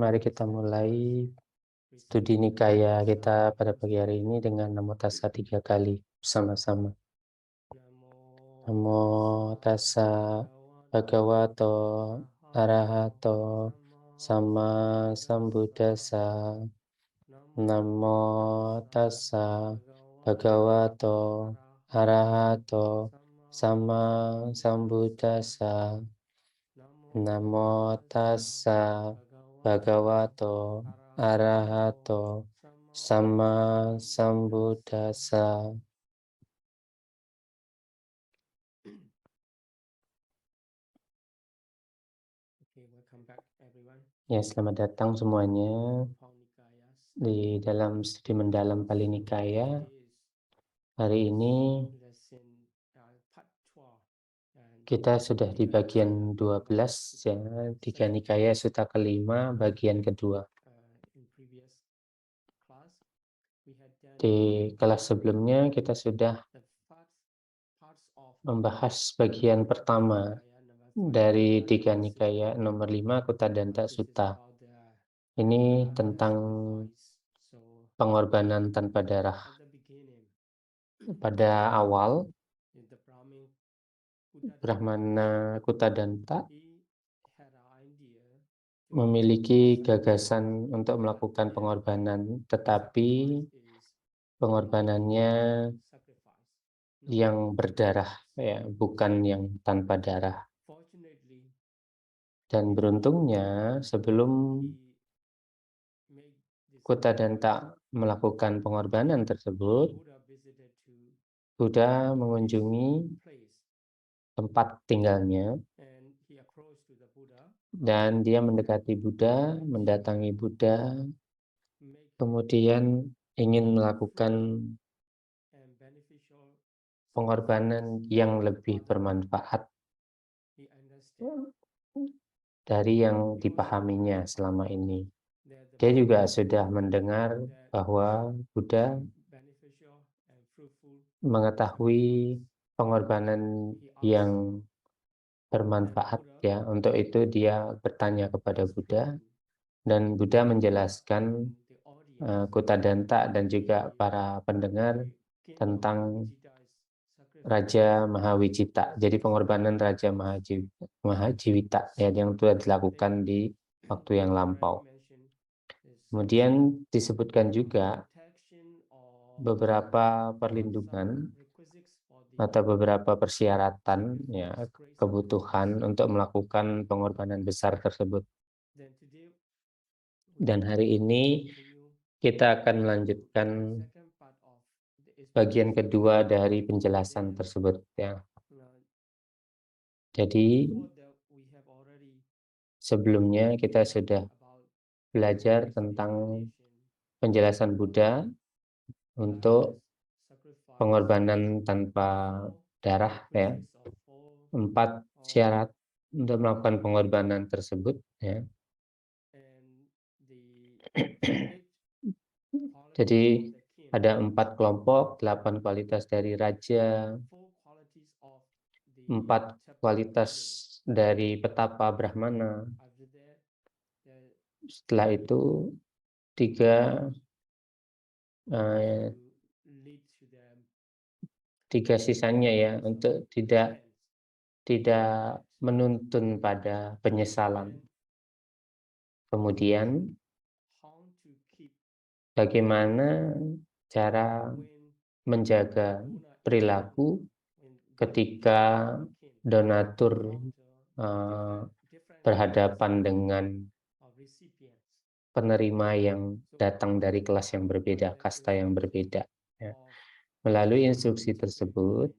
mari kita mulai studi Nikaya kita pada pagi hari ini dengan Namo Tassa 3 kali bersama-sama. Namo Tassa Bhagavato Arahato Sama Sambuddhassa. Namo Tassa Bhagavato Arahato Sama Sambuddhassa. Namo Tassa Bhagavato Arahato Sama Sambuddhassa. Ya, selamat datang semuanya di dalam studi mendalam Pali Nikaya. Hari ini kita sudah di bagian 12 ya, Tiga Nikaya Sutta kelima bagian kedua. Di kelas sebelumnya kita sudah membahas bagian pertama dari Tiga Nikaya nomor 5 Kutadanta Sutta. Ini tentang pengorbanan tanpa darah. Pada awal, Brahmana Kutadanta memiliki gagasan untuk melakukan pengorbanan, tetapi pengorbanannya yang berdarah, ya, bukan yang tanpa darah. Dan beruntungnya, sebelum Kutadanta melakukan pengorbanan tersebut, Buddha mengunjungi tempat tinggalnya dan dia mendekati Buddha, mendatangi Buddha, kemudian ingin melakukan pengorbanan yang lebih bermanfaat dari yang dipahaminya selama ini. Dia juga sudah mendengar bahwa Buddha mengetahui pengorbanan yang bermanfaat, ya. Untuk itu dia bertanya kepada Buddha, dan Buddha menjelaskan Kutadanta dan juga para pendengar tentang Raja Mahawijita. Jadi pengorbanan Raja Mahajiwita, ya, yang telah dilakukan di waktu yang lampau. Kemudian disebutkan juga beberapa perlindungan atau beberapa persyaratan, ya, kebutuhan untuk melakukan pengorbanan besar tersebut. Dan hari ini kita akan melanjutkan bagian kedua dari penjelasan tersebut, ya. Jadi sebelumnya kita sudah belajar tentang penjelasan Buddha untuk pengorbanan tanpa darah, ya. 4 syarat untuk melakukan pengorbanan tersebut, ya. Jadi ada 4 kelompok, 8 kualitas dari raja, 4 kualitas dari petapa Brahmana. Setelah itu 3 sisanya, ya, untuk tidak menuntun pada penyesalan. Kemudian bagaimana cara menjaga perilaku ketika donatur berhadapan dengan penerima yang datang dari kelas yang berbeda, kasta yang berbeda, ya. Melalui instruksi tersebut,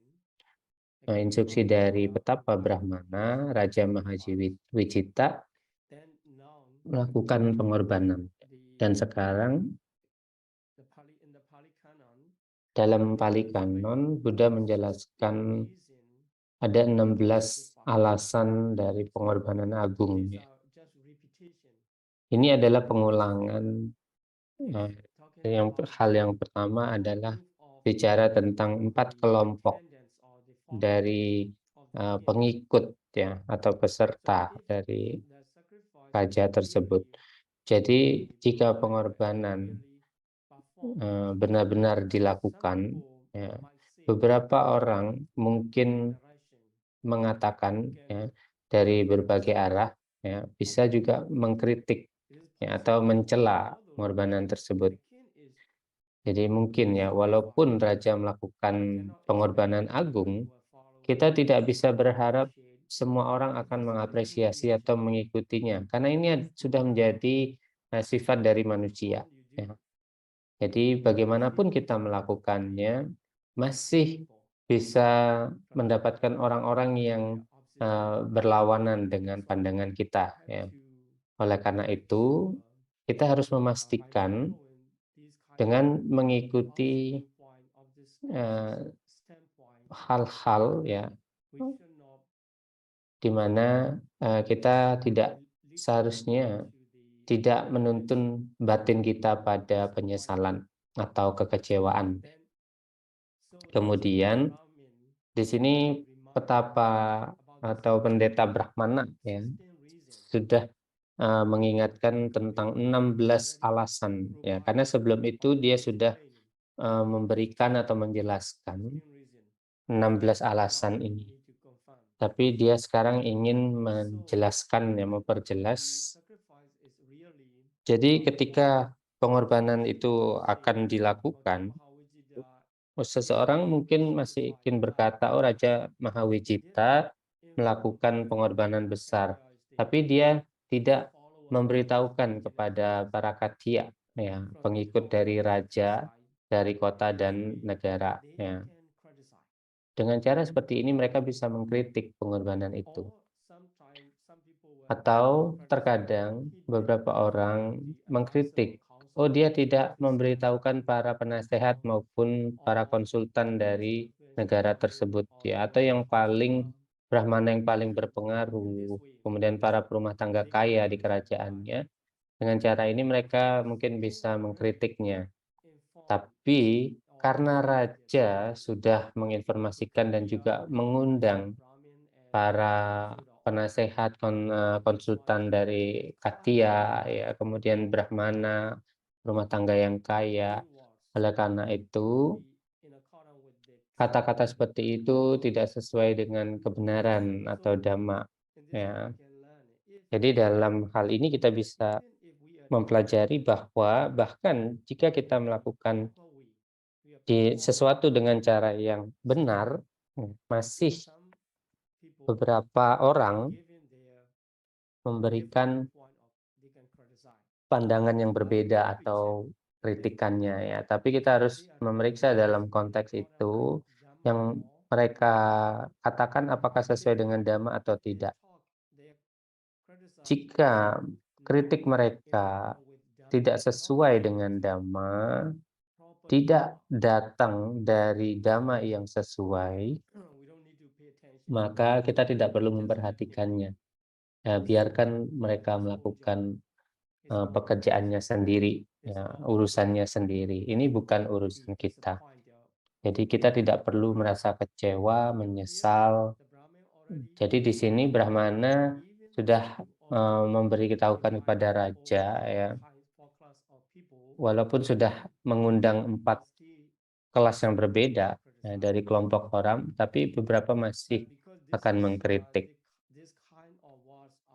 instruksi dari petapa Brahmana, Raja Mahawijita melakukan pengorbanan. Dan sekarang dalam Pali Kanon, Buddha menjelaskan ada 16 alasan dari pengorbanan agung, ya. Ini adalah pengulangan. Hal yang pertama adalah bicara tentang 4 kelompok dari pengikut, ya, atau peserta dari raja tersebut. Jadi jika pengorbanan benar-benar dilakukan, ya, beberapa orang mungkin mengatakan, ya, dari berbagai arah, ya, bisa juga mengkritik, ya, atau mencela pengorbanan tersebut. Jadi mungkin ya, walaupun raja melakukan pengorbanan agung, kita tidak bisa berharap semua orang akan mengapresiasi atau mengikutinya, karena ini sudah menjadi sifat dari manusia. Ya. Jadi bagaimanapun kita melakukannya, masih bisa mendapatkan orang-orang yang berlawanan dengan pandangan kita. Ya. Oleh karena itu, kita harus memastikan dengan mengikuti hal-hal, ya, di mana kita tidak seharusnya tidak menuntun batin kita pada penyesalan atau kekecewaan. Kemudian di sini petapa atau pendeta Brahmana, ya, sudah mengingatkan tentang 16 alasan, ya, karena sebelum itu dia sudah memberikan atau menjelaskan 16 alasan ini. Tapi dia sekarang ingin menjelaskan, ya, memperjelas. Jadi ketika pengorbanan itu akan dilakukan, seseorang mungkin masih ingin berkata, oh, Raja Mahawijipta melakukan pengorbanan besar, tapi dia tidak memberitahukan kepada para Khattiya, ya, pengikut dari raja, dari kota dan negara. Ya. Dengan cara seperti ini mereka bisa mengkritik pengorbanan itu. Atau terkadang beberapa orang mengkritik, oh, dia tidak memberitahukan para penasehat maupun para konsultan dari negara tersebut, ya, atau yang paling Brahmana yang paling berpengaruh, kemudian para perumah tangga kaya di kerajaannya. Dengan cara ini mereka mungkin bisa mengkritiknya. Tapi karena raja sudah menginformasikan dan juga mengundang para penasehat, konsultan dari Khattiya, ya, kemudian Brahmana, rumah tangga yang kaya. Oleh karena itu, kata-kata seperti itu tidak sesuai dengan kebenaran atau dhamma. Ya. Jadi dalam hal ini kita bisa mempelajari bahwa bahkan jika kita melakukan sesuatu dengan cara yang benar, masih beberapa orang memberikan pandangan yang berbeda atau kritikannya, ya. Tapi kita harus memeriksa dalam konteks itu yang mereka katakan apakah sesuai dengan dhamma atau tidak. Jika kritik mereka tidak sesuai dengan dhamma, tidak datang dari dhamma yang sesuai, maka kita tidak perlu memperhatikannya. Ya, biarkan mereka melakukan pekerjaannya sendiri, ya, urusannya sendiri. Ini bukan urusan kita. Jadi kita tidak perlu merasa kecewa, menyesal. Jadi di sini Brahmana sudah memberitahukan kepada raja, ya, walaupun sudah mengundang 4 kelas yang berbeda, ya, dari kelompok orang, tapi beberapa masih akan mengkritik.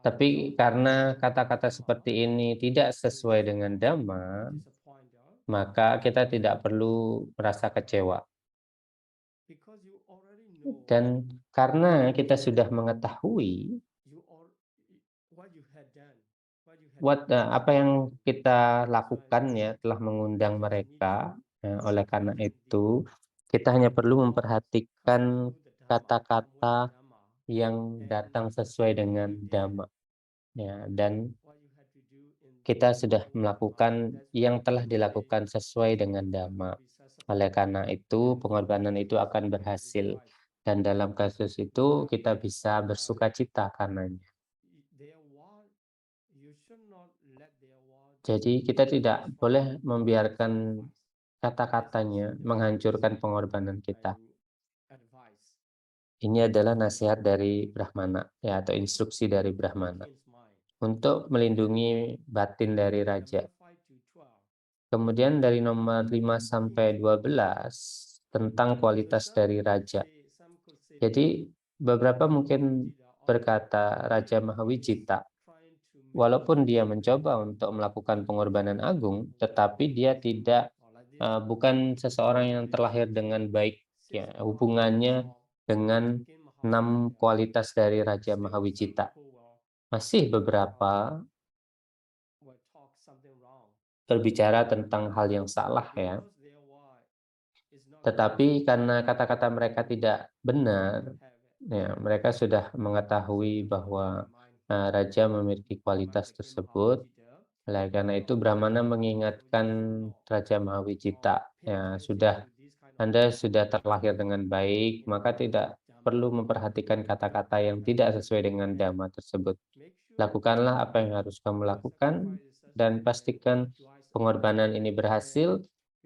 Tapi karena kata-kata seperti ini tidak sesuai dengan dhamma, maka kita tidak perlu merasa kecewa. Dan karena kita sudah mengetahui apa yang kita lakukan, ya, telah mengundang mereka, oleh karena itu kita hanya perlu memperhatikan kata-kata yang datang sesuai dengan dhamma, ya, dan kita sudah melakukan yang telah dilakukan sesuai dengan dhamma. Oleh karena itu, pengorbanan itu akan berhasil. Dan dalam kasus itu, kita bisa bersukacita karenanya. Jadi, kita tidak boleh membiarkan kata-katanya menghancurkan pengorbanan kita. Ini adalah nasihat dari Brahmana, ya, atau instruksi dari Brahmana. untuk melindungi batin dari raja. Kemudian dari nomor 5 sampai 12 tentang kualitas dari raja. Jadi beberapa mungkin berkata Raja Mahawijita, walaupun dia mencoba untuk melakukan pengorbanan agung, tetapi dia tidak bukan seseorang yang terlahir dengan baik, ya, hubungannya dengan 6 kualitas dari Raja Mahawijita. Masih beberapa berbicara tentang hal yang salah, ya. Tetapi karena kata-kata mereka tidak benar, ya, mereka sudah mengetahui bahwa raja memiliki kualitas tersebut. Oleh karena itu Brahmana mengingatkan Raja Mahawijita, ya, Anda sudah terlahir dengan baik, maka tidak perlu memperhatikan kata-kata yang tidak sesuai dengan dhamma tersebut. Lakukanlah apa yang harus kamu lakukan dan pastikan pengorbanan ini berhasil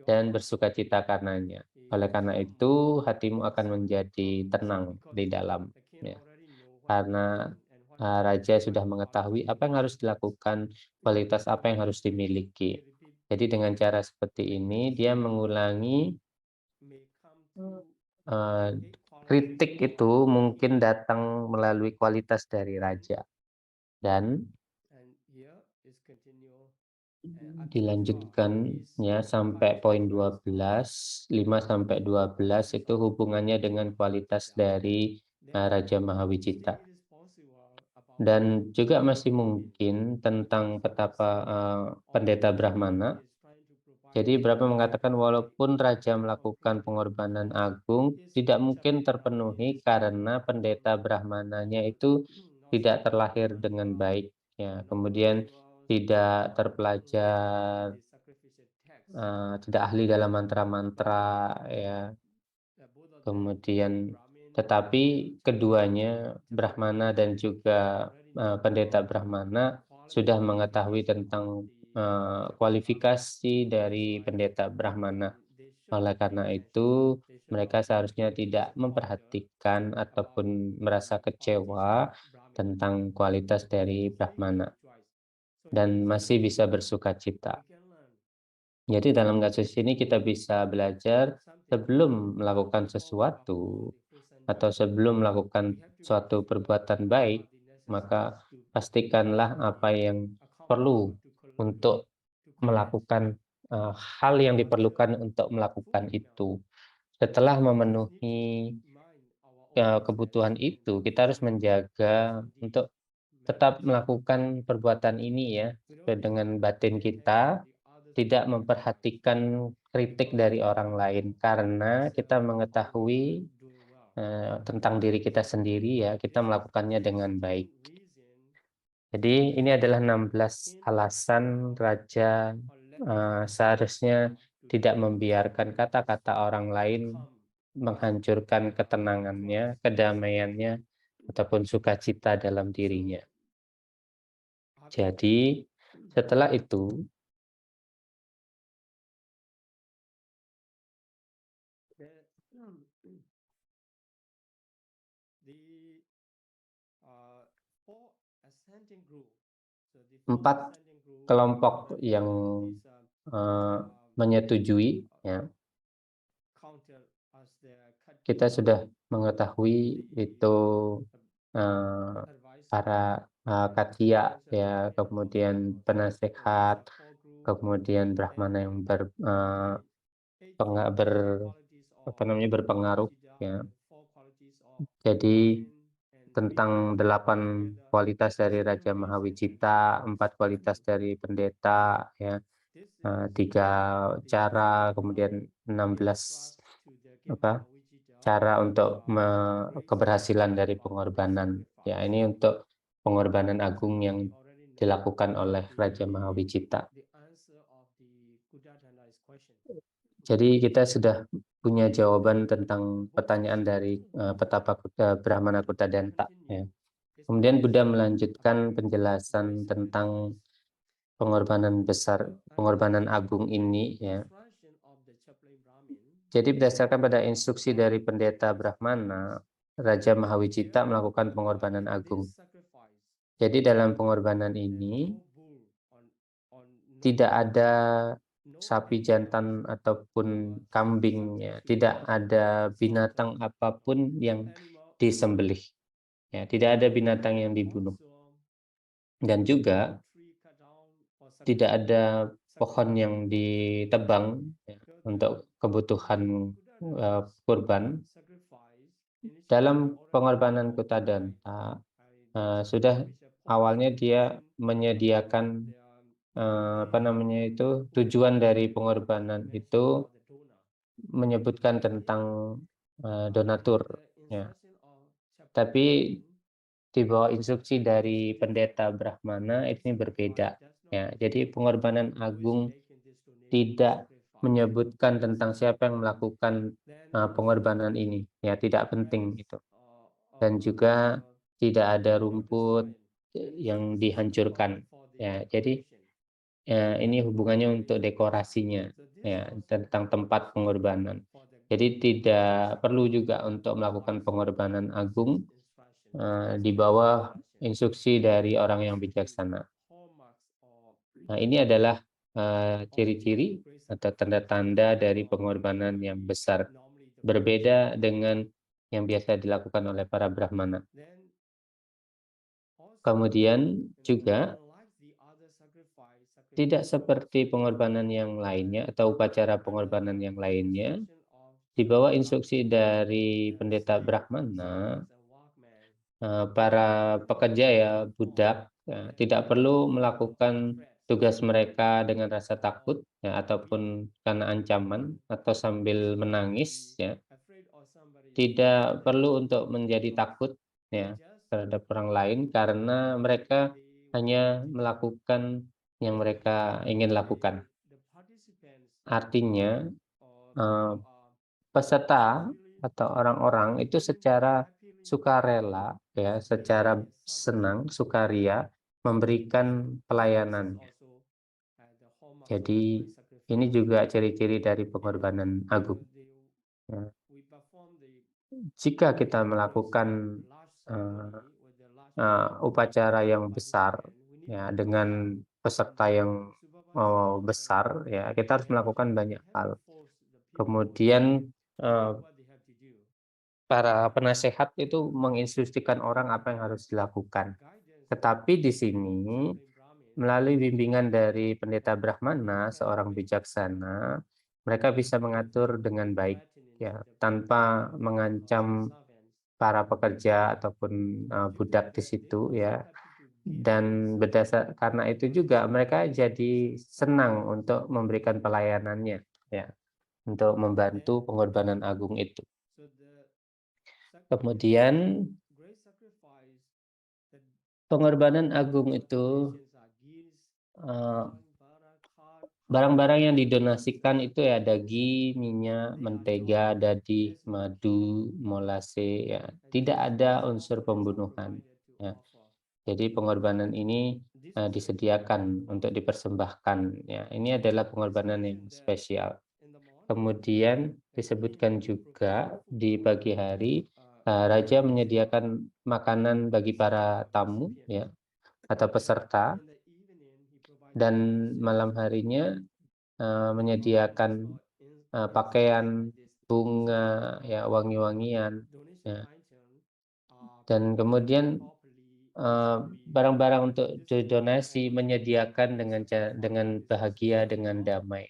dan bersukacita karenanya. Oleh karena itu, hatimu akan menjadi tenang di dalam, ya. Karena raja sudah mengetahui apa yang harus dilakukan, kualitas apa yang harus dimiliki. Jadi dengan cara seperti ini, dia mengulangi eh, kritik itu mungkin datang melalui kualitas dari raja. Dan dilanjutkan, ya, sampai poin 12, 5 sampai 12 itu hubungannya dengan kualitas dari Raja Mahawijita. Dan juga masih mungkin tentang petapa pendeta Brahmana. Jadi Brahma mengatakan walaupun raja melakukan pengorbanan agung, tidak mungkin terpenuhi karena pendeta Brahmananya itu tidak terlahir dengan baik, ya. Kemudian tidak terpelajar, tidak ahli dalam mantra-mantra, ya. Kemudian tetapi keduanya Brahmana dan juga pendeta Brahmana sudah mengetahui tentang kualifikasi dari pendeta Brahmana. Oleh karena itu, mereka seharusnya tidak memperhatikan ataupun merasa kecewa tentang kualitas dari Brahmana dan masih bisa bersukacita. Jadi dalam kasus ini kita bisa belajar sebelum melakukan sesuatu atau sebelum melakukan suatu perbuatan baik, maka pastikanlah apa yang perlu untuk melakukan hal yang diperlukan untuk melakukan itu. Setelah memenuhi kebutuhan itu, kita harus menjaga untuk tetap melakukan perbuatan ini, ya, sesuai dengan batin kita, tidak memperhatikan kritik dari orang lain karena kita mengetahui tentang diri kita sendiri, ya, kita melakukannya dengan baik. Jadi ini adalah 16 alasan raja seharusnya tidak membiarkan kata-kata orang lain menghancurkan ketenangannya, kedamaiannya, ataupun sukacita dalam dirinya. Jadi setelah itu empat kelompok yang menyetujui, ya, kita sudah mengetahui itu para Katiya, ya, kemudian penasehat, kemudian Brahmana yang berpengaruh, ya. Jadi tentang 8 kualitas dari Raja Mahawijita, 4 kualitas dari pendeta, ya, 3 cara, kemudian 16 cara untuk keberhasilan dari pengorbanan. Ya, ini untuk pengorbanan agung yang dilakukan oleh Raja Mahawijita. Jadi kita sudah punya jawaban tentang pertanyaan dari petapa Brahmana Kutadanta, ya. Kemudian Buddha melanjutkan penjelasan tentang pengorbanan besar, pengorbanan agung ini, ya. Jadi berdasarkan pada instruksi dari pendeta Brahmana, Raja Mahawijita melakukan pengorbanan agung. Jadi dalam pengorbanan ini tidak ada sapi jantan ataupun kambing ya, tidak ada binatang apapun yang disembelih ya, tidak ada binatang yang dibunuh dan juga tidak ada pohon yang ditebang ya, untuk kebutuhan kurban. Dalam pengorbanan Kutadanta sudah awalnya dia menyediakan apa namanya itu, tujuan dari pengorbanan itu menyebutkan tentang donatur ya. Tapi di bawah instruksi dari pendeta Brahmana ini berbeda ya. Jadi pengorbanan agung tidak menyebutkan tentang siapa yang melakukan pengorbanan ini ya, tidak penting itu. Dan juga tidak ada rumput yang dihancurkan ya. Jadi ya, ini hubungannya untuk dekorasinya ya, tentang tempat pengorbanan. Jadi tidak perlu juga untuk melakukan pengorbanan agung di bawah instruksi dari orang yang bijaksana. Nah, ini adalah ciri-ciri atau tanda-tanda dari pengorbanan yang besar, berbeda dengan yang biasa dilakukan oleh para Brahmana. Kemudian juga tidak seperti pengorbanan yang lainnya atau upacara pengorbanan yang lainnya, di bawah instruksi dari pendeta Brahmana, para pekerja ya, budak, ya, tidak perlu melakukan tugas mereka dengan rasa takut ya, ataupun karena ancaman atau sambil menangis ya. Tidak perlu untuk menjadi takut ya terhadap orang lain karena mereka hanya melakukan yang mereka ingin lakukan. Artinya peserta atau orang-orang itu secara sukarela ya, secara senang, sukaria memberikan pelayanannya. Jadi ini juga ciri-ciri dari pengorbanan agung. Ya. Jika kita melakukan upacara yang besar ya dengan peserta yang besar ya, kita harus melakukan banyak hal. Kemudian para penasehat itu menginstruksikan orang apa yang harus dilakukan. Tetapi di sini melalui bimbingan dari pendeta Brahmana, seorang bijaksana, mereka bisa mengatur dengan baik ya, tanpa mengancam para pekerja ataupun budak di situ ya. Dan berdasar karena itu juga mereka jadi senang untuk memberikan pelayanannya ya, untuk membantu pengorbanan agung itu. Kemudian pengorbanan agung itu barang-barang yang didonasikan itu ya daging, minyak, mentega, dadih, madu, molase ya. Tidak ada unsur pembunuhan ya. Jadi pengorbanan ini disediakan untuk dipersembahkan ya. Ini adalah pengorbanan yang spesial. Kemudian disebutkan juga di pagi hari raja menyediakan makanan bagi para tamu ya atau peserta, dan malam harinya menyediakan pakaian, bunga ya, wangi-wangian ya. Dan kemudian barang-barang untuk donasi menyediakan dengan bahagia, dengan damai.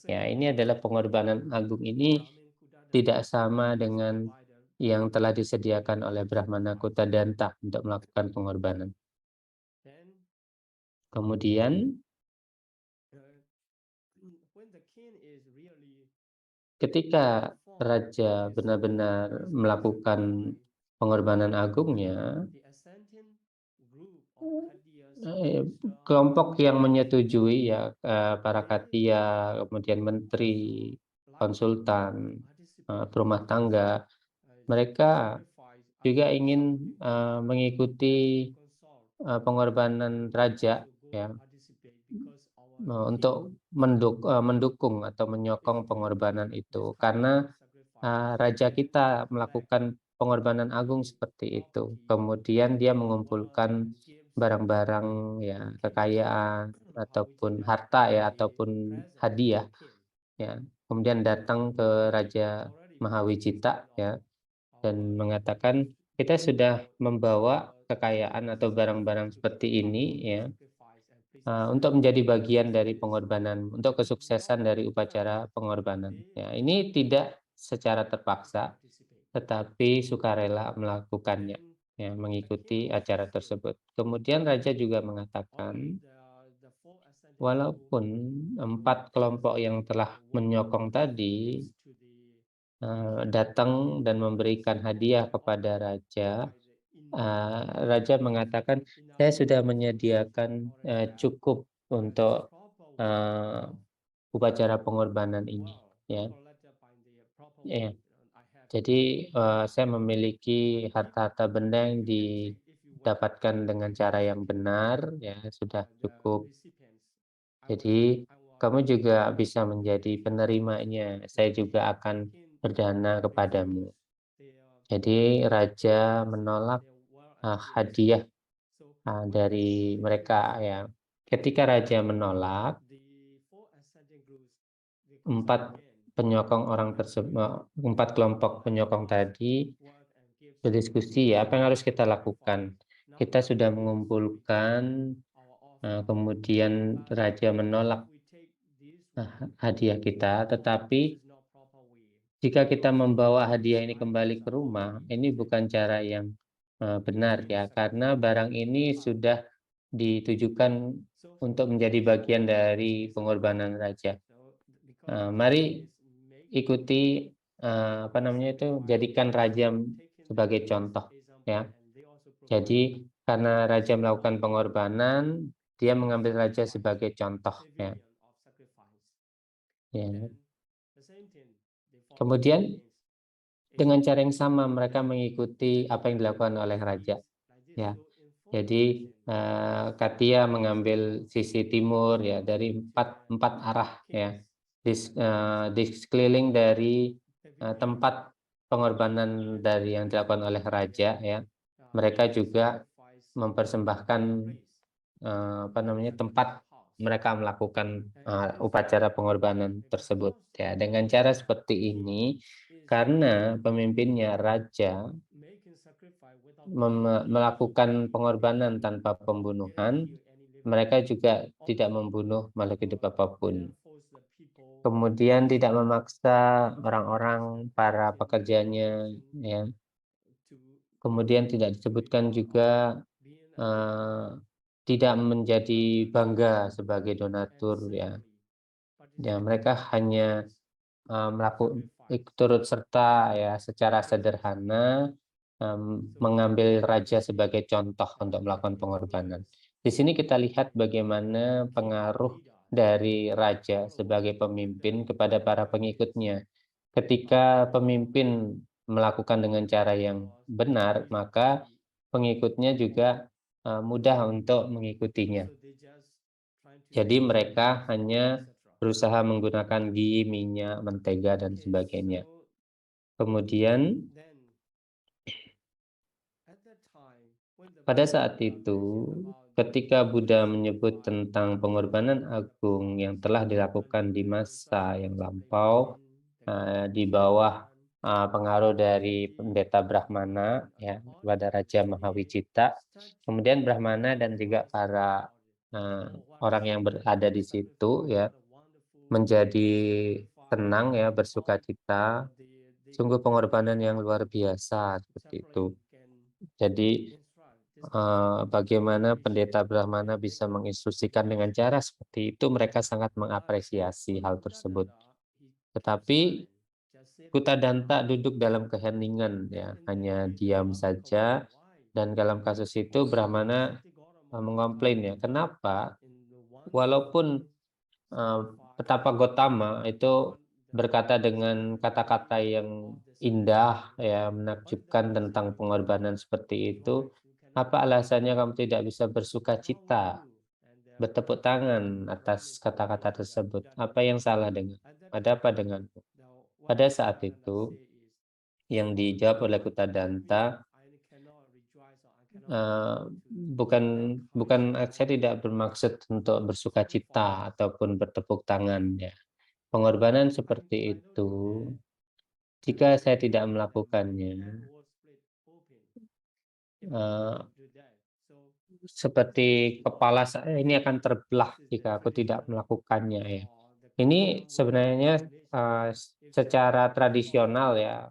Ya, ini adalah pengorbanan agung ini tidak sama dengan yang telah disediakan oleh Brahmana Kutadanta untuk melakukan pengorbanan. Kemudian ketika raja benar-benar melakukan pengorbanan agungnya, kelompok yang menyetujui ya, para khatia, kemudian menteri, konsultan, rumah tangga, mereka juga ingin mengikuti pengorbanan raja ya, untuk mendukung atau menyokong pengorbanan itu karena raja kita melakukan pengorbanan agung seperti itu. Kemudian dia mengumpulkan barang-barang ya kekayaan ataupun harta ya ataupun hadiah ya. Kemudian datang ke Raja Mahawijita ya dan mengatakan kita sudah membawa kekayaan atau barang-barang seperti ini ya untuk menjadi bagian dari pengorbanan, untuk kesuksesan dari upacara pengorbanan. Ya, ini tidak secara terpaksa, tetapi sukarela melakukannya, ya, mengikuti acara tersebut. Kemudian Raja juga mengatakan, walaupun 4 kelompok yang telah menyokong tadi datang dan memberikan hadiah kepada Raja, Raja mengatakan, saya sudah menyediakan cukup untuk upacara pengorbanan ini. Ya, ya. Jadi saya memiliki harta-harta benda yang didapatkan dengan cara yang benar, ya sudah cukup. Jadi kamu juga bisa menjadi penerimanya. Saya juga akan berdana kepadamu. Jadi raja menolak hadiah dari mereka ya. Ketika raja menolak, 4 kelompok penyokong tadi berdiskusi ya, apa yang harus kita lakukan? Kita sudah mengumpulkan, kemudian raja menolak hadiah kita, tetapi jika kita membawa hadiah ini kembali ke rumah, ini bukan cara yang benar ya, karena barang ini sudah ditujukan untuk menjadi bagian dari pengorbanan raja. Mari ikuti apa namanya itu, jadikan raja sebagai contoh ya. Jadi karena raja melakukan pengorbanan, dia mengambil raja sebagai contoh ya. Ya. Kemudian dengan cara yang sama mereka mengikuti apa yang dilakukan oleh raja ya. Jadi Katia mengambil sisi timur ya dari empat arah ya. Di sekeliling dari tempat pengorbanan dari yang dilakukan oleh raja ya. Mereka juga mempersembahkan apa namanya tempat mereka melakukan upacara pengorbanan tersebut ya. Dengan cara seperti ini, karena pemimpinnya raja melakukan pengorbanan tanpa pembunuhan, mereka juga tidak membunuh makhluk hidup apapun. Kemudian tidak memaksa orang-orang para pekerjanya ya. Kemudian tidak disebutkan juga tidak menjadi bangga sebagai donatur ya. Ya, mereka hanya melakukan turut serta ya secara sederhana mengambil raja sebagai contoh untuk melakukan pengorbanan. Di sini kita lihat bagaimana pengaruh dari raja sebagai pemimpin kepada para pengikutnya. Ketika pemimpin melakukan dengan cara yang benar, maka pengikutnya juga mudah untuk mengikutinya. Jadi mereka hanya berusaha menggunakan ghee, minyak, mentega, dan sebagainya. Kemudian pada saat itu, ketika Buddha menyebut tentang pengorbanan agung yang telah dilakukan di masa yang lampau, di bawah pengaruh dari pendeta Brahmana ya kepada Raja Mahawijita, kemudian Brahmana dan juga para orang yang berada di situ ya menjadi tenang ya, bersukacita. Sungguh pengorbanan yang luar biasa seperti itu. Jadi bagaimana pendeta Brahmana bisa menginstruksikan dengan cara seperti itu, mereka sangat mengapresiasi hal tersebut. Tetapi Kutadanta duduk dalam keheningan ya, hanya diam saja. Dan dalam kasus itu Brahmana mengkomplain ya, kenapa walaupun Petapa Gotama itu berkata dengan kata-kata yang indah ya, menakjubkan tentang pengorbanan seperti itu, apa alasannya kamu tidak bisa bersuka cita, bertepuk tangan atas kata-kata tersebut? Apa yang salah dengan? Ada apa denganmu? Pada saat itu yang dijawab oleh Kutadanta, bukan bukan saya tidak bermaksud untuk bersukacita ataupun bertepuk tangan ya. Pengorbanan seperti itu, jika saya tidak melakukannya, eee, seperti kepala saya ini akan terbelah jika aku tidak melakukannya ya. Ini sebenarnya, secara tradisional ya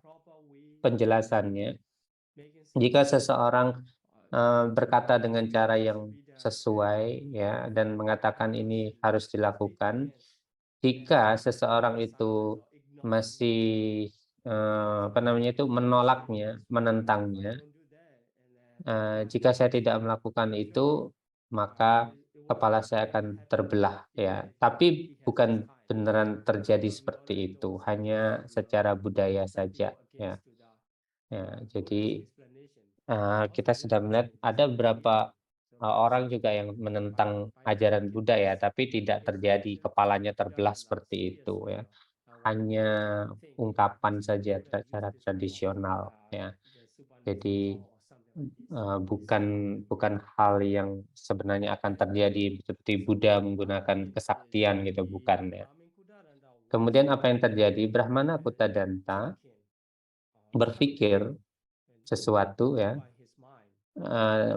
penjelasannya, jika seseorang, berkata dengan cara yang sesuai ya dan mengatakan ini harus dilakukan, jika seseorang itu masih, apa namanya itu, menolaknya, menentangnya, jika saya tidak melakukan itu, maka kepala saya akan terbelah ya. Tapi bukan beneran terjadi seperti itu, hanya secara budaya saja ya. Ya, jadi, kita sudah melihat ada beberapa, orang juga yang menentang ajaran Buddha ya, tapi tidak terjadi kepalanya terbelah seperti itu ya. Hanya ungkapan saja secara tradisional ya. Jadi, bukan bukan hal yang sebenarnya akan terjadi seperti Buddha menggunakan kesaktian gitu, bukan ya. Kemudian apa yang terjadi, Brahmana Kuttadanta berpikir sesuatu ya,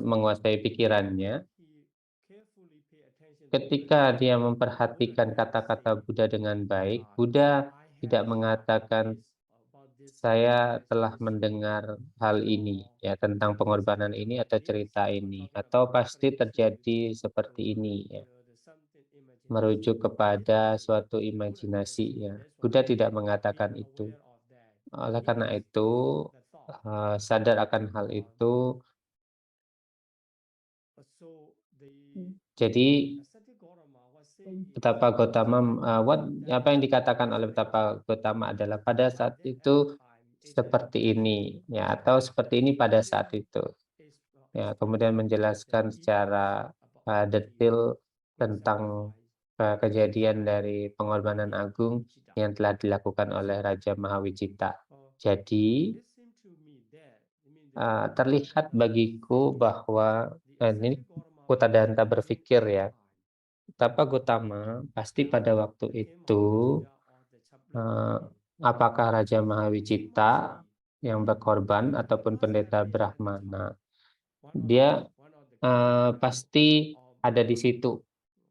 menguasai pikirannya, ketika dia memperhatikan kata-kata Buddha dengan baik, Buddha tidak mengatakan, "Saya telah mendengar hal ini, ya, tentang pengorbanan ini atau cerita ini, atau pasti terjadi seperti ini," ya, merujuk kepada suatu imajinasi ya. Buddha tidak mengatakan itu. Oleh karena itu, sadar akan hal itu, jadi Betapa Gautama, apa yang dikatakan oleh Betapa Gautama adalah pada saat itu seperti ini, ya, atau seperti ini pada saat itu. Ya, kemudian menjelaskan secara, detail tentang, kejadian dari pengorbanan agung yang telah dilakukan oleh Raja Mahawicita. Jadi, terlihat bagiku bahwa, ini Kutadanta berpikir ya, Tapa Gotama pasti pada waktu itu, eee, apakah Raja Mahawicita yang berkorban ataupun pendeta Brahmana, dia, pasti ada di situ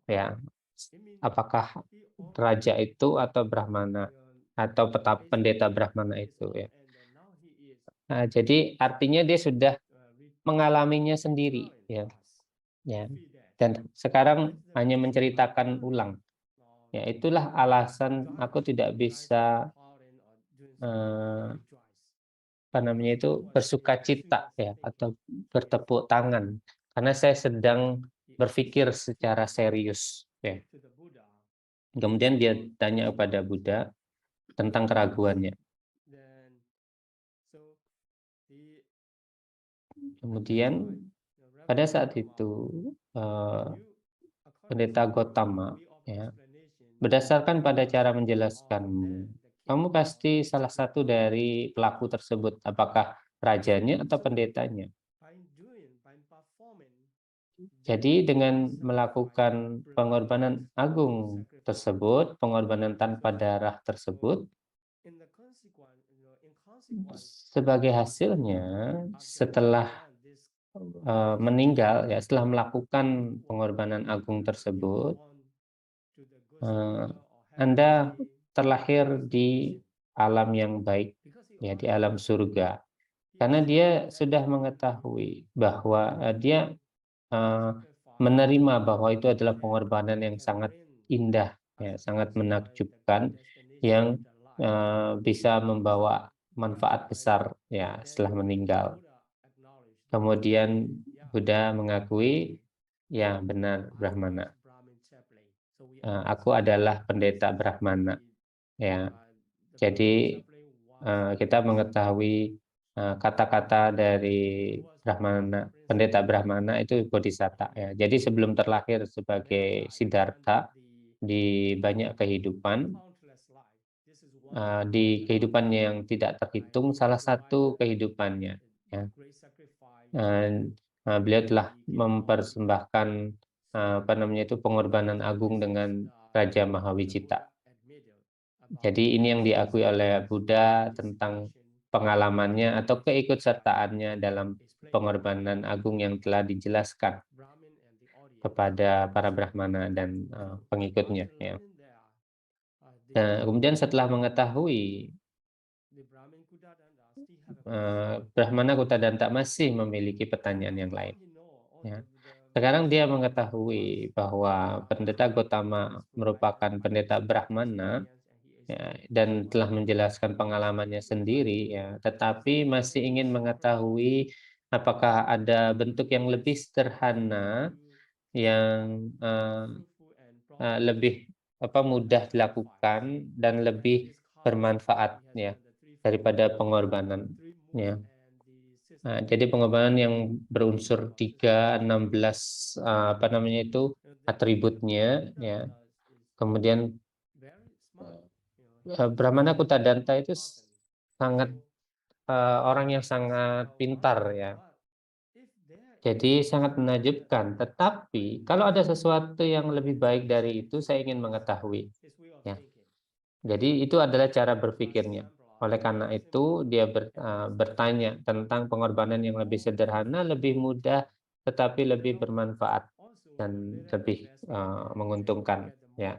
ya. Apakah raja itu atau Brahmana, atau pendeta Brahmana itu ya. Jadi artinya dia sudah mengalaminya sendiri ya, ya. Dan sekarang hanya menceritakan ulang. Ya itulah alasan aku tidak bisa, eee, apa namanya itu, bersukacita ya atau bertepuk tangan, karena saya sedang berpikir secara serius ya. Kemudian dia tanya kepada Buddha tentang keraguannya. Kemudian pada saat itu, eee, Pendeta Gotama ya, berdasarkan pada cara menjelaskanmu, kamu pasti salah satu dari pelaku tersebut, apakah rajanya atau pendetanya. Jadi dengan melakukan pengorbanan agung tersebut, pengorbanan tanpa darah tersebut, sebagai hasilnya setelah, meninggal ya, setelah melakukan pengorbanan agung tersebut, eee, Anda terlahir di alam yang baik, ya di alam surga. Karena dia sudah mengetahui bahwa, dia, eee, menerima bahwa itu adalah pengorbanan yang sangat indah, ya, sangat menakjubkan, yang, bisa membawa manfaat besar, ya, setelah meninggal. Kemudian Buddha mengakui, "Ya benar Brahmana, aku adalah pendeta Brahmana." Ya, jadi, kita mengetahui, kata-kata dari Brahmana, pendeta Brahmana itu Bodhisatta ya. Jadi sebelum terlahir sebagai Siddhartha di banyak kehidupan, di kehidupannya yang tidak terhitung, salah satu kehidupannya ya, Beliau telah mempersembahkan apa namanya itu pengorbanan agung dengan Raja Mahawijita. Jadi ini yang diakui oleh Buddha tentang pengalamannya atau keikutsertaannya dalam pengorbanan agung yang telah dijelaskan kepada para Brahmana dan pengikutnya. Ya. Nah, kemudian setelah mengetahui Brahmana Kuttadanta masih memiliki pertanyaan yang lain. Ya. Sekarang dia mengetahui bahwa Pendeta Gotama merupakan pendeta Brahmana, ya, dan telah menjelaskan pengalamannya sendiri, ya, tetapi masih ingin mengetahui apakah ada bentuk yang lebih sederhana yang lebih mudah dilakukan dan lebih bermanfaat, ya, daripada pengorbanan. Ya. Nah, jadi pengorbanan yang berunsur 16 apa namanya itu atributnya, ya. Kemudian Brahmana Kuttadanta itu sangat orang yang sangat pintar, ya. Jadi sangat menakjubkan. Tetapi kalau ada sesuatu yang lebih baik dari itu, saya ingin mengetahui. Ya. Jadi itu adalah cara berpikirnya. Oleh karena itu dia bertanya tentang pengorbanan yang lebih sederhana, lebih mudah, tetapi lebih bermanfaat dan lebih menguntungkan. Ya.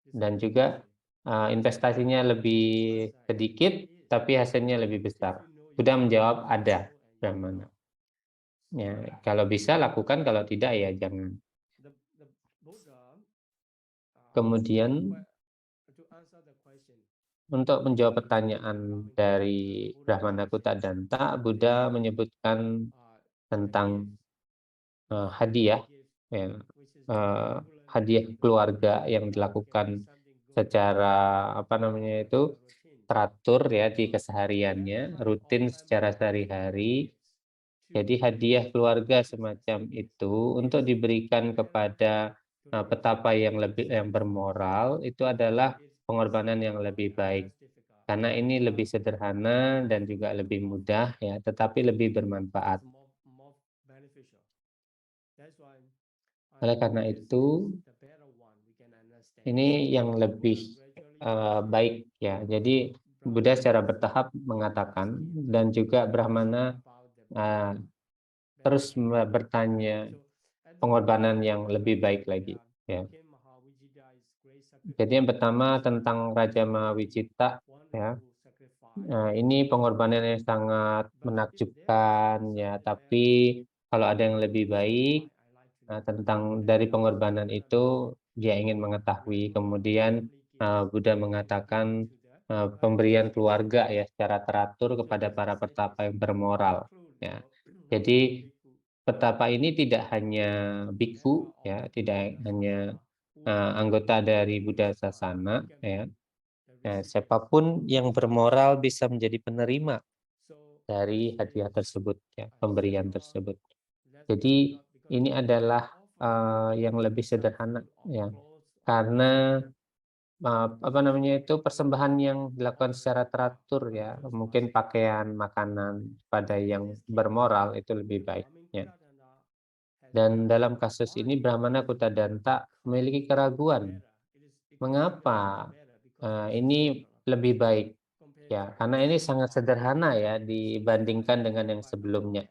Dan juga investasinya lebih sedikit, tapi hasilnya lebih besar. Sudah menjawab ada, Brahmana. Ya, kalau bisa lakukan, kalau tidak ya jangan. Kemudian untuk menjawab pertanyaan dari Brahmana Kuttadanta, Buddha menyebutkan tentang hadiah, ya, hadiah keluarga yang dilakukan secara apa namanya itu teratur, ya, di kesehariannya, rutin secara sehari-hari. Jadi hadiah keluarga semacam itu untuk diberikan kepada petapa yang bermoral itu adalah pengorbanan yang lebih baik. Karena ini lebih sederhana dan juga lebih mudah, ya, tetapi lebih bermanfaat. Oleh karena itu, ini yang lebih baik, ya. Jadi Buddha secara bertahap mengatakan, dan juga Brahmana terus bertanya pengorbanan yang lebih baik lagi, ya. Jadi yang pertama tentang Raja Mahawijita, ya. Nah, ini pengorbanan yang sangat menakjubkan, ya, tapi kalau ada yang lebih baik, tentang dari pengorbanan itu dia ingin mengetahui. Kemudian Buddha mengatakan pemberian keluarga, ya, secara teratur kepada para petapa yang bermoral, ya. Jadi petapa ini tidak hanya bhikkhu, ya, tidak hanya anggota dari Buddha Sasana, ya. Nah, siapapun yang bermoral bisa menjadi penerima dari hadiah tersebut, ya, pemberian tersebut. Jadi ini adalah yang lebih sederhana, ya, karena apa namanya itu persembahan yang dilakukan secara teratur, ya, mungkin pakaian, makanan pada yang bermoral itu lebih baik, ya. Dan dalam kasus ini Brahmana Kuttadanta memiliki keraguan, mengapa ini lebih baik, ya, karena ini sangat sederhana, ya, dibandingkan dengan yang sebelumnya.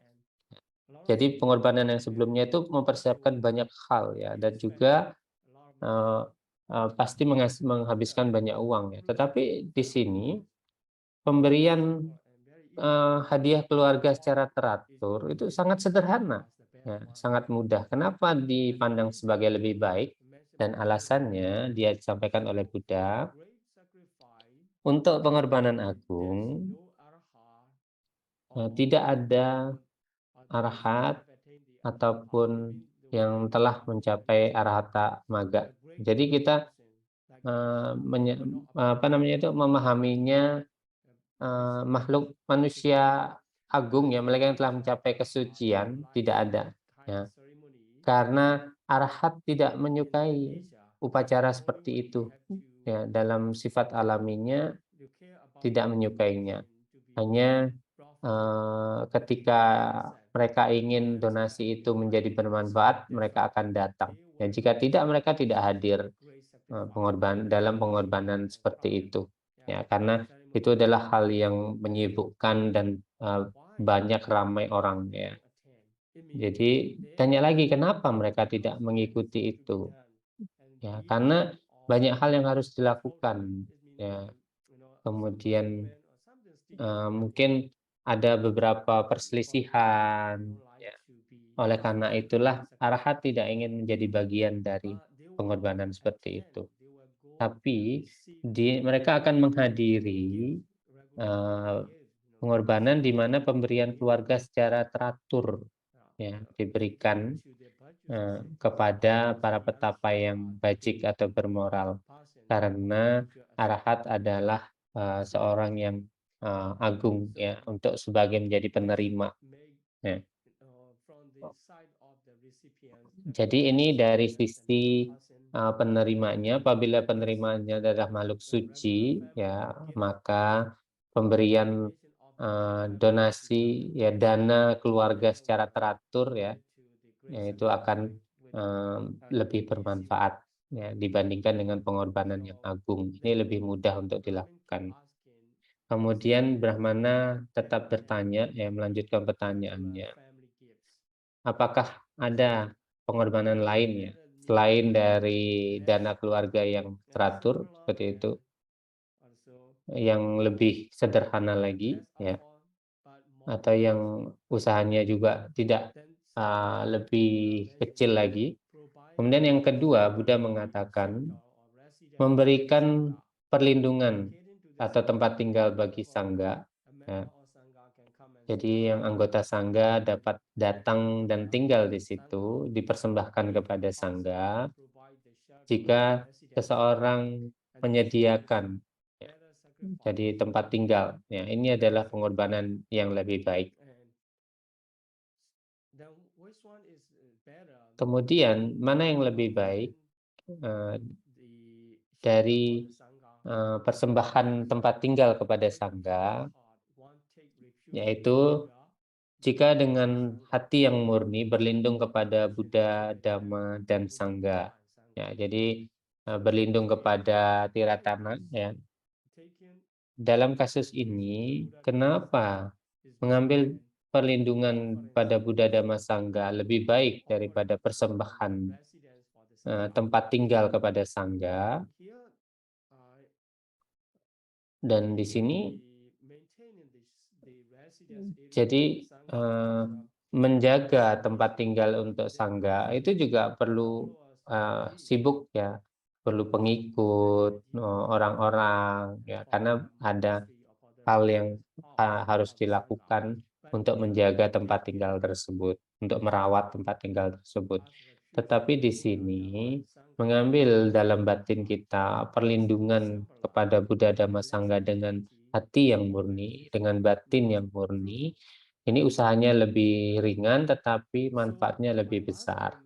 Jadi pengorbanan yang sebelumnya itu mempersiapkan banyak hal, ya, dan juga pasti menghabiskan banyak uang, ya. Tetapi di sini pemberian hadiah keluarga secara teratur itu sangat sederhana, ya, sangat mudah. Kenapa dipandang sebagai lebih baik? Dan alasannya dia disampaikan oleh Buddha, untuk pengorbanan agung tidak ada arahat ataupun yang telah mencapai arahata maga. Jadi kita apa namanya itu memahaminya makhluk manusia agung, ya, mereka yang telah mencapai kesucian tidak ada, ya. Karena arahat tidak menyukai upacara seperti itu, ya, dalam sifat alaminya tidak menyukainya. Hanya ketika mereka ingin donasi itu menjadi bermanfaat, mereka akan datang. Ya, jika tidak, mereka tidak hadir dalam pengorbanan seperti itu. Ya, karena itu adalah hal yang menyibukkan dan banyak ramai orang ya. Jadi tanya lagi kenapa mereka tidak mengikuti itu? Ya, karena banyak hal yang harus dilakukan. Ya, kemudian mungkin ada beberapa perselisihan. Ya. Oleh karena itulah Arahat tidak ingin menjadi bagian dari pengorbanan seperti itu. Tapi mereka akan menghadiri pengorbanan di mana pemberian keluarga secara teratur ya diberikan kepada para petapa yang bajik atau bermoral, karena Arahat adalah seorang yang agung ya untuk sebagai menjadi penerima. Ya. Jadi ini dari sisi penerimanya. Apabila penerimanya adalah makhluk suci, ya maka pemberian donasi ya dana keluarga secara teratur ya itu akan lebih bermanfaat ya dibandingkan dengan pengorbanan yang agung. Ini lebih mudah untuk dilakukan. Kemudian Brahmana tetap bertanya, ya melanjutkan pertanyaannya. Apakah ada pengorbanan lain ya selain dari dana keluarga yang teratur seperti itu, yang lebih sederhana lagi ya, atau yang usahanya juga tidak lebih kecil lagi. Kemudian yang kedua, Buddha mengatakan memberikan perlindungan atau tempat tinggal bagi sangga. Ya. Jadi yang anggota sangga dapat datang dan tinggal di situ, dipersembahkan kepada sangga jika seseorang menyediakan ya, jadi tempat tinggal. Ya, ini adalah pengorbanan yang lebih baik. Kemudian mana yang lebih baik dari persembahan tempat tinggal kepada sangga, yaitu jika dengan hati yang murni berlindung kepada Buddha, Dhamma, dan Sangha. Ya, jadi berlindung kepada Tiratama. Ya. Dalam kasus ini, kenapa mengambil perlindungan pada Buddha, Dhamma, Sangha lebih baik daripada persembahan tempat tinggal kepada Sangha? Dan di sini jadi menjaga tempat tinggal untuk sangga itu juga perlu sibuk ya, perlu pengikut orang-orang ya, karena ada hal yang harus dilakukan untuk menjaga tempat tinggal tersebut, untuk merawat tempat tinggal tersebut. Tetapi di sini mengambil dalam batin kita perlindungan kepada Buddha Dhamma Sangha dengan hati yang murni, dengan batin yang murni, ini usahanya lebih ringan tetapi manfaatnya lebih besar.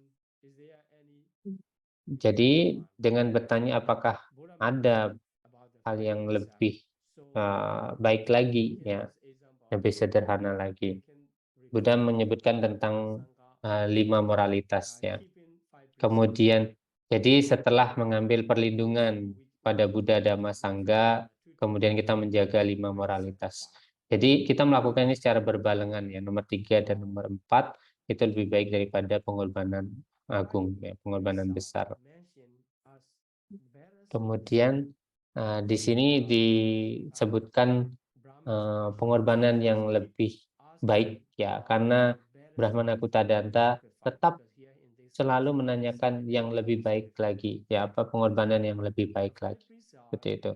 Jadi dengan bertanya apakah ada hal yang lebih baik lagi ya, lebih sederhana lagi. Buddha menyebutkan tentang 5 moralitas ya. Kemudian jadi setelah mengambil perlindungan pada Buddha, Dhamma, Sangha, kemudian kita menjaga 5 moralitas. Jadi kita melakukan ini secara berbalengan ya. Nomor 3 dan nomor 4 itu lebih baik daripada pengorbanan agung ya, pengorbanan besar. Kemudian di sini disebutkan pengorbanan yang lebih baik ya, karena Brahmana Kutadanta tetap selalu menanyakan yang lebih baik lagi ya, apa pengorbanan yang lebih baik lagi seperti itu.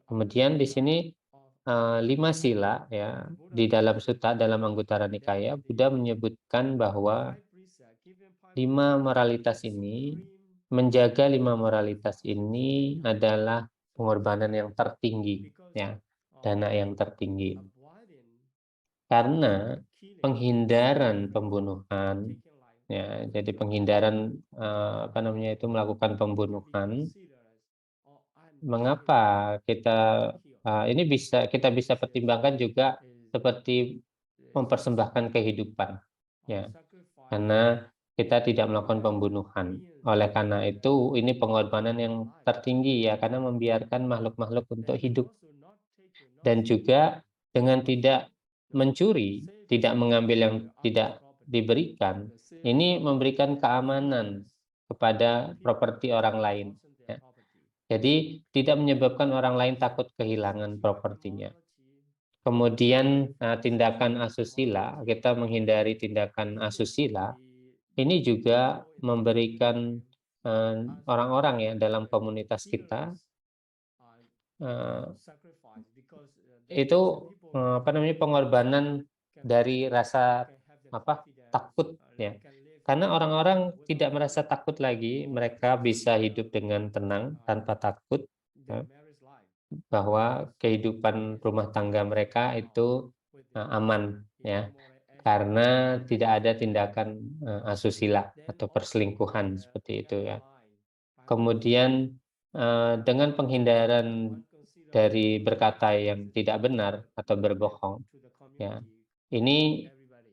Kemudian di sini 5 sila ya di dalam sutta dalam Anguttara Nikaya Buddha menyebutkan bahwa 5 moralitas ini, menjaga 5 moralitas ini adalah pengorbanan yang tertinggi ya, dana yang tertinggi. Karena penghindaran pembunuhan ya, jadi penghindaran apa namanya itu melakukan pembunuhan. Mengapa kita ini kita bisa pertimbangkan juga seperti mempersembahkan kehidupan, ya, karena kita tidak melakukan pembunuhan. Oleh karena itu, ini pengorbanan yang tertinggi ya, karena membiarkan makhluk-makhluk untuk hidup. Dan juga dengan tidak mencuri, tidak mengambil yang tidak diberikan, ini memberikan keamanan kepada properti orang lain, ya. Jadi tidak menyebabkan orang lain takut kehilangan propertinya. Kemudian tindakan asusila, kita menghindari tindakan asusila, ini juga memberikan orang-orang ya dalam komunitas kita eh, itu apa namanya pengorbanan dari rasa apa takut ya. Karena orang-orang tidak merasa takut lagi, mereka bisa hidup dengan tenang tanpa takut ya, bahwa kehidupan rumah tangga mereka itu aman ya. Karena tidak ada tindakan asusila atau perselingkuhan seperti itu ya. Kemudian dengan penghindaran dari berkata yang tidak benar atau berbohong, ya, ini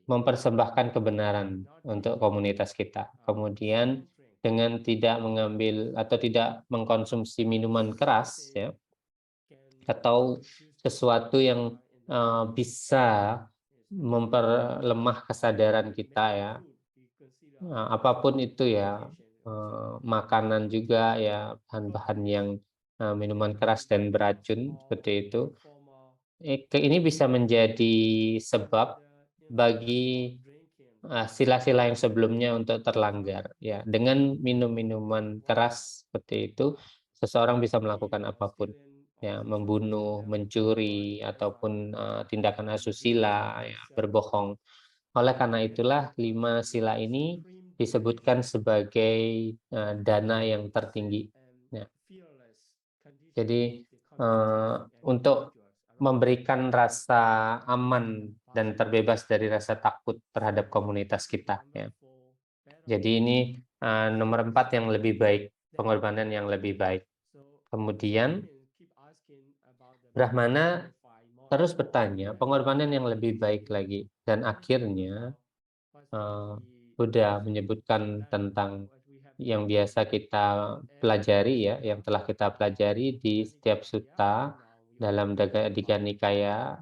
mempersembahkan kebenaran untuk komunitas kita. Kemudian dengan tidak mengambil atau tidak mengkonsumsi minuman keras, ya, atau sesuatu yang bisa memperlemah kesadaran kita ya, apapun itu ya, makanan juga ya, bahan-bahan yang minuman keras dan beracun seperti itu. Ini bisa menjadi sebab bagi sila-sila yang sebelumnya untuk terlanggar. Ya, dengan minum minuman keras seperti itu, seseorang bisa melakukan apapun, ya, membunuh, mencuri, ataupun tindakan asusila, ya, berbohong. Oleh karena itulah 5 sila ini disebutkan sebagai dana yang tertinggi. Ya. Jadi untuk memberikan rasa aman dan terbebas dari rasa takut terhadap komunitas kita. Ya. Jadi ini nomor 4 yang lebih baik, pengorbanan yang lebih baik. Kemudian Brahmana terus bertanya, pengorbanan yang lebih baik lagi. Dan akhirnya Buddha menyebutkan tentang yang biasa kita pelajari ya, yang telah kita pelajari di setiap sutta dalam Digha Nikaya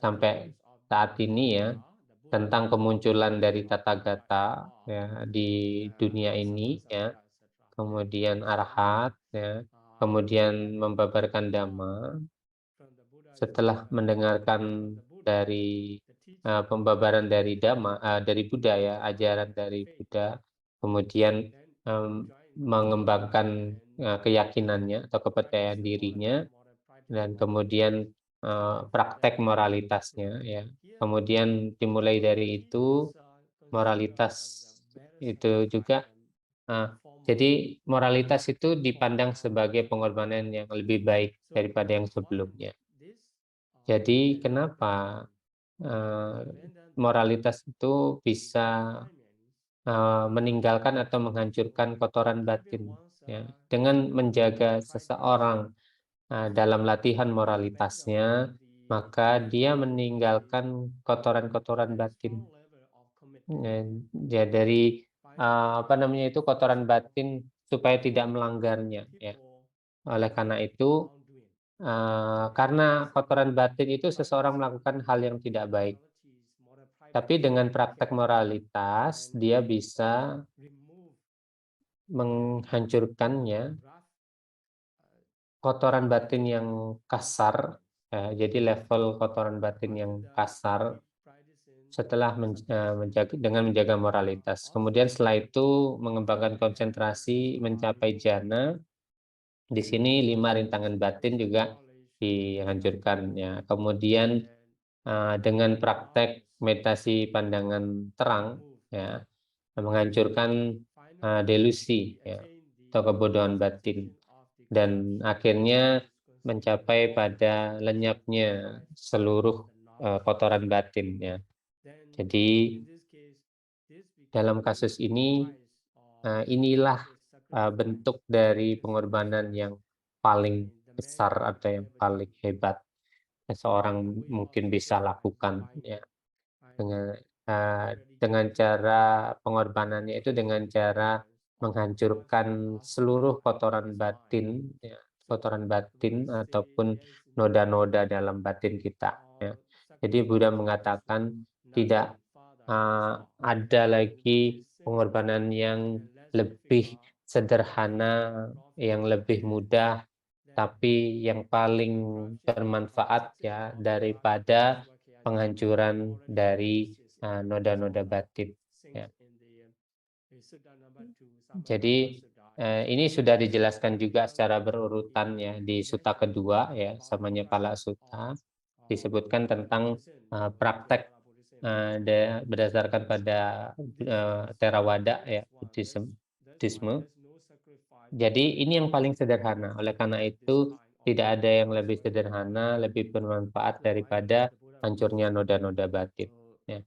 sampai saat ini ya, tentang kemunculan dari Tathagata ya di dunia ini ya, kemudian arahat ya, kemudian membabarkan dhamma. Setelah mendengarkan dari pembabaran dari dari Buddha ya, ajaran dari Buddha, kemudian mengembangkan keyakinannya atau kepercayaan dirinya, dan kemudian praktek moralitasnya ya. Kemudian dimulai dari itu moralitas itu juga. Jadi moralitas itu dipandang sebagai pengorbanan yang lebih baik daripada yang sebelumnya. Jadi kenapa moralitas itu bisa meninggalkan atau menghancurkan kotoran batin, ya. Dengan menjaga seseorang dalam latihan moralitasnya, maka dia meninggalkan kotoran-kotoran batin. Ya, dari apa namanya itu kotoran batin supaya tidak melanggarnya, ya. Oleh karena itu, karena kotoran batin itu seseorang melakukan hal yang tidak baik. Tapi dengan praktek moralitas, dia bisa menghancurkannya, kotoran batin yang kasar, jadi level kotoran batin yang kasar setelah dengan menjaga moralitas. Kemudian setelah itu mengembangkan konsentrasi, mencapai jhana. Di sini 5 rintangan batin juga dihancurkan ya. Kemudian dengan praktek meditasi pandangan terang ya, menghancurkan delusi ya, atau kebodohan batin, dan akhirnya mencapai pada lenyapnya seluruh kotoran batin ya. Jadi dalam kasus ini inilah bentuk dari pengorbanan yang paling besar atau yang paling hebat seseorang mungkin bisa lakukan ya. dengan dengan cara pengorbanannya itu dengan cara menghancurkan seluruh kotoran batin, ya, kotoran batin ataupun noda-noda dalam batin kita. Ya. Jadi Buddha mengatakan tidak ada lagi pengorbanan yang lebih sederhana, yang lebih mudah, tapi yang paling bermanfaat ya daripada penghancuran dari noda-noda batin. Ya. Jadi ini sudah dijelaskan juga secara berurutan ya di Sutta kedua ya, samanya Pala Sutta disebutkan tentang praktek berdasarkan pada Theravada ya Buddhisme. Jadi ini yang paling sederhana. Oleh karena itu tidak ada yang lebih sederhana, lebih bermanfaat daripada hancurnya noda-noda batin. Ya.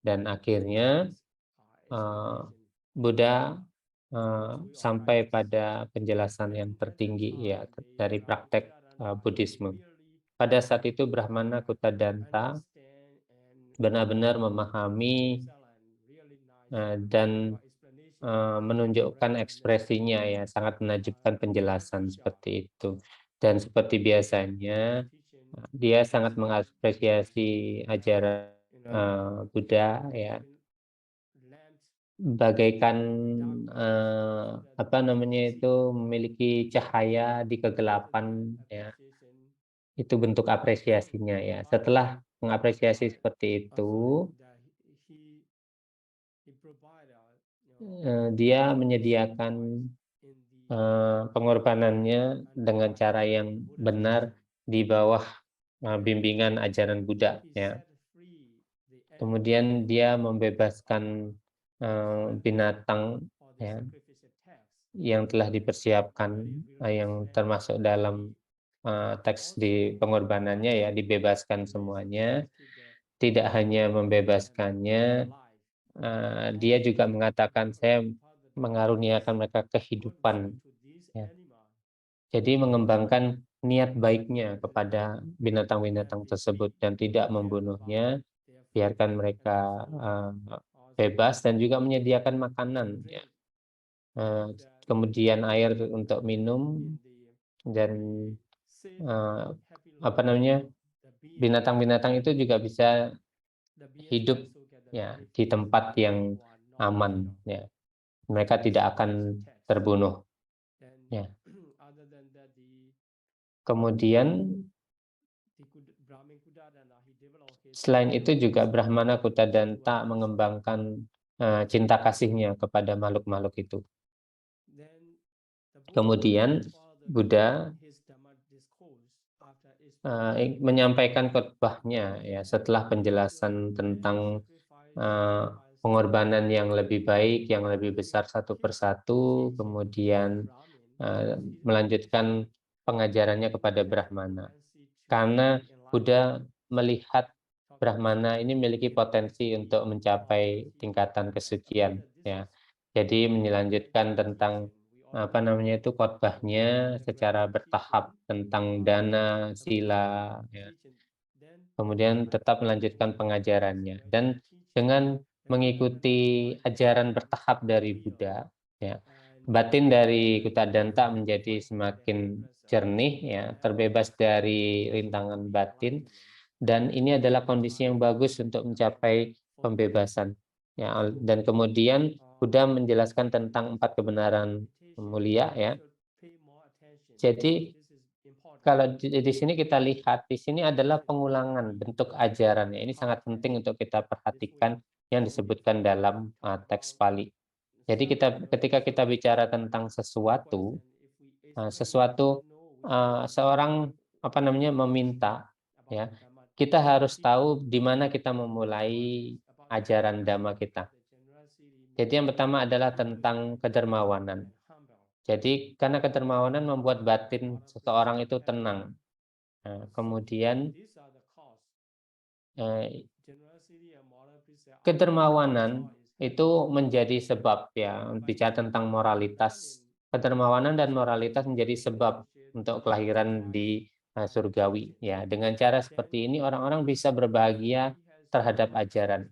Dan akhirnya Buddha sampai pada penjelasan yang tertinggi ya dari praktek Buddhisme. Pada saat itu Brahmana Kutadanta benar-benar memahami dan menunjukkan ekspresinya ya, sangat menakjubkan penjelasan seperti itu. Dan seperti biasanya dia sangat mengapresiasi ajaran Buddha ya, bagaikan apa namanya itu memiliki cahaya di kegelapan ya. Itu bentuk apresiasinya ya. Setelah mengapresiasi seperti itu, dia menyediakan pengorbanannya dengan cara yang benar di bawah bimbingan ajaran Buddha ya. Kemudian dia membebaskan binatang ya, yang telah dipersiapkan yang termasuk dalam teks di pengorbanannya ya, dibebaskan semuanya. Tidak hanya membebaskannya, dia juga mengatakan saya mengaruniakan mereka kehidupan ya. Jadi mengembangkan niat baiknya kepada binatang-binatang tersebut dan tidak membunuhnya, biarkan mereka bebas dan juga menyediakan makanan ya. Kemudian air untuk minum dan apa namanya, binatang-binatang itu juga bisa hidup ya di tempat yang aman ya. Mereka tidak akan terbunuh ya. Kemudian selain itu juga Brahmana Kutadanta mengembangkan cinta kasihnya kepada makhluk-makhluk itu. Kemudian Buddha menyampaikan khotbahnya ya setelah penjelasan tentang pengorbanan yang lebih baik, yang lebih besar satu persatu, kemudian melanjutkan pengajarannya kepada Brahmana. Karena Buddha melihat Brahmana ini memiliki potensi untuk mencapai tingkatan kesucian ya. Jadi melanjutkan tentang apa namanya itu khotbahnya secara bertahap tentang dana, sila ya. Kemudian tetap melanjutkan pengajarannya dan dengan mengikuti ajaran bertahap dari Buddha ya, batin dari Kutadanta menjadi semakin jernih ya, terbebas dari rintangan batin, dan ini adalah kondisi yang bagus untuk mencapai pembebasan ya. Dan kemudian Buddha menjelaskan tentang 4 kebenaran mulia ya. Jadi kalau di sini kita lihat, di sini adalah pengulangan bentuk ajarannya. Ini sangat penting untuk kita perhatikan yang disebutkan dalam teks Pali. Jadi ketika kita bicara tentang sesuatu, seorang apa namanya meminta, ya, kita harus tahu di mana kita memulai ajaran Dhamma kita. Jadi yang pertama adalah tentang kedermawanan. Jadi karena kedermawanan membuat batin seseorang itu tenang. Nah, kemudian kedermawanan itu menjadi sebab ya, bicara tentang moralitas. Kedermawanan dan moralitas menjadi sebab untuk kelahiran di surgawi ya. Dengan cara seperti ini orang-orang bisa berbahagia terhadap ajaran.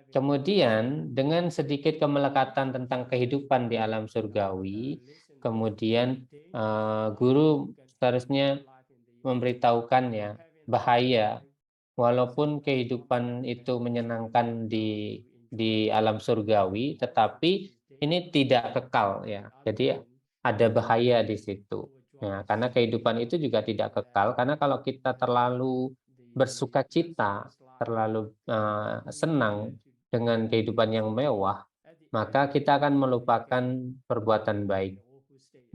Kemudian dengan sedikit kemelekatan tentang kehidupan di alam surgawi, kemudian guru seharusnya memberitahukan ya bahaya, walaupun kehidupan itu menyenangkan di alam surgawi, tetapi ini tidak kekal ya. Jadi ada bahaya di situ. Ya, karena kehidupan itu juga tidak kekal, karena kalau kita terlalu bersuka cita, terlalu senang dengan kehidupan yang mewah, maka kita akan melupakan perbuatan baik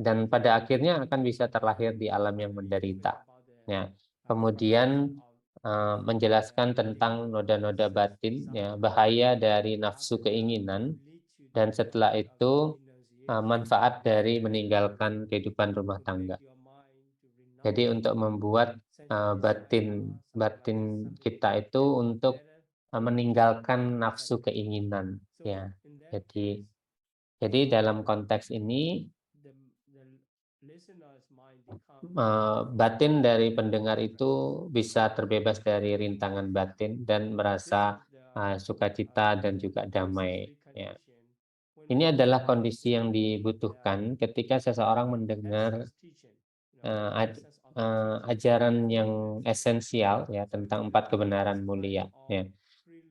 dan pada akhirnya akan bisa terlahir di alam yang menderita. Ya. Kemudian menjelaskan tentang noda-noda batin, ya, bahaya dari nafsu keinginan, dan setelah itu manfaat dari meninggalkan kehidupan rumah tangga. Jadi untuk membuat batin kita itu untuk meninggalkan nafsu keinginan, ya. Jadi dalam konteks ini batin dari pendengar itu bisa terbebas dari rintangan batin dan merasa sukacita dan juga damai. Ya. Ini adalah kondisi yang dibutuhkan ketika seseorang mendengar ajaran yang esensial ya tentang 4 kebenaran mulia. Ya.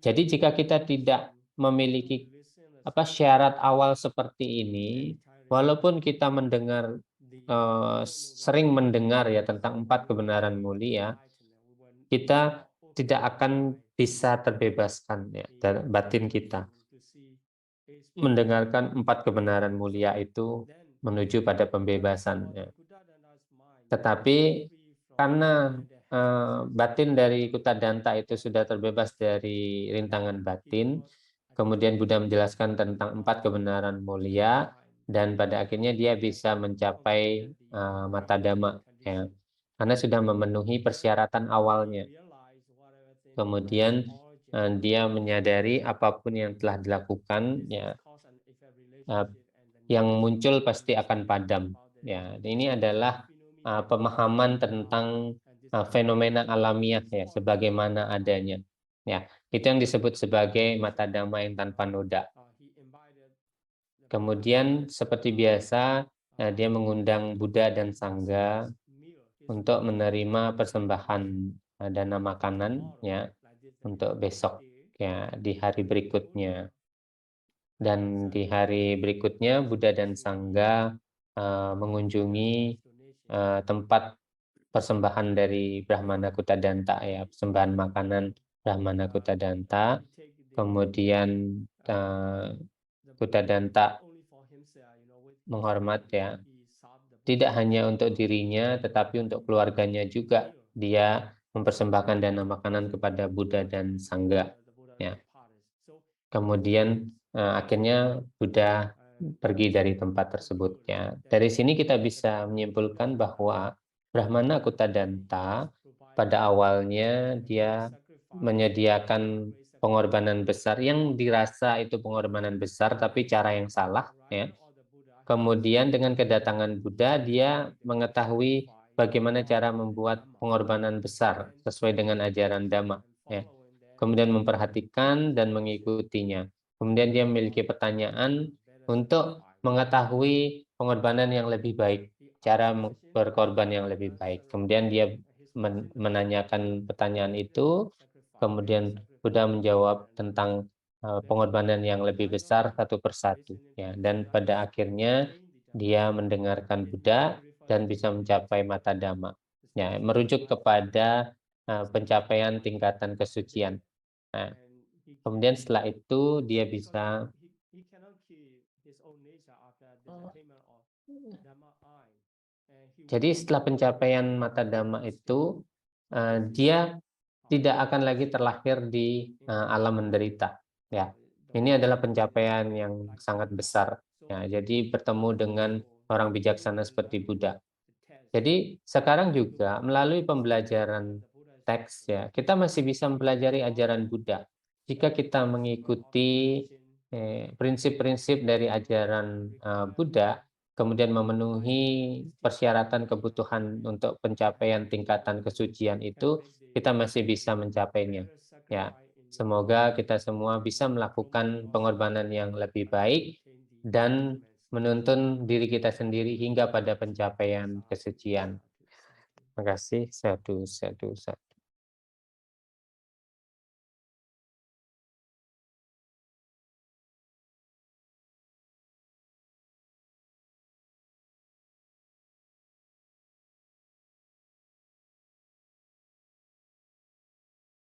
Jadi jika kita tidak memiliki syarat awal seperti ini, walaupun kita sering mendengar ya tentang 4 kebenaran mulia, kita tidak akan bisa terbebaskan ya dari batin kita. Mendengarkan 4 kebenaran mulia itu menuju pada pembebasan. Ya. Tetapi karena batin dari Kutadanta itu sudah terbebas dari rintangan batin, kemudian Buddha menjelaskan tentang 4 kebenaran mulia, dan pada akhirnya dia bisa mencapai mata dhamma, ya, karena sudah memenuhi persyaratan awalnya. Kemudian dia menyadari apapun yang telah dilakukan, ya, yang muncul pasti akan padam. Ya, ini adalah pemahaman tentang fenomena alamiah ya sebagaimana adanya. Ya, itu yang disebut sebagai mata dhamma yang tanpa noda. Kemudian seperti biasa dia mengundang Buddha dan Sangha untuk menerima persembahan dana makanan ya untuk besok ya di hari berikutnya. Dan di hari berikutnya Buddha dan Sangha mengunjungi tempat persembahan dari Brahmana Kutadanta ya, persembahan makanan Brahmana Kutadanta. Kemudian Kutadanta menghormat ya, tidak hanya untuk dirinya tetapi untuk keluarganya juga dia mempersembahkan dana makanan kepada Buddha dan Sangha ya. Kemudian akhirnya Buddha pergi dari tempat tersebut ya. Dari sini kita bisa menyimpulkan bahwa Brahmana Kutadanta pada awalnya dia menyediakan pengorbanan besar yang dirasa itu pengorbanan besar tapi cara yang salah ya. Kemudian dengan kedatangan Buddha dia mengetahui bagaimana cara membuat pengorbanan besar sesuai dengan ajaran Dhamma ya. Kemudian memperhatikan dan mengikutinya. Kemudian dia memiliki pertanyaan untuk mengetahui pengorbanan yang lebih baik, cara berkorban yang lebih baik. Kemudian dia menanyakan pertanyaan itu, kemudian Buddha menjawab tentang pengorbanan yang lebih besar satu persatu. Ya. Dan pada akhirnya dia mendengarkan Buddha dan bisa mencapai mata dhamma. Ya, merujuk kepada pencapaian tingkatan kesucian. Nah, kemudian setelah itu dia bisa jadi setelah pencapaian mata dhamma itu dia tidak akan lagi terlahir di alam menderita ya. Ini adalah pencapaian yang sangat besar ya. Jadi bertemu dengan orang bijaksana seperti Buddha. Jadi sekarang juga melalui pembelajaran teks ya, kita masih bisa mempelajari ajaran Buddha. Jika kita mengikuti prinsip-prinsip dari ajaran Buddha, kemudian memenuhi persyaratan kebutuhan untuk pencapaian tingkatan kesucian itu, kita masih bisa mencapainya. Ya, semoga kita semua bisa melakukan pengorbanan yang lebih baik dan menuntun diri kita sendiri hingga pada pencapaian kesucian. Terima kasih. Satu, satu, satu.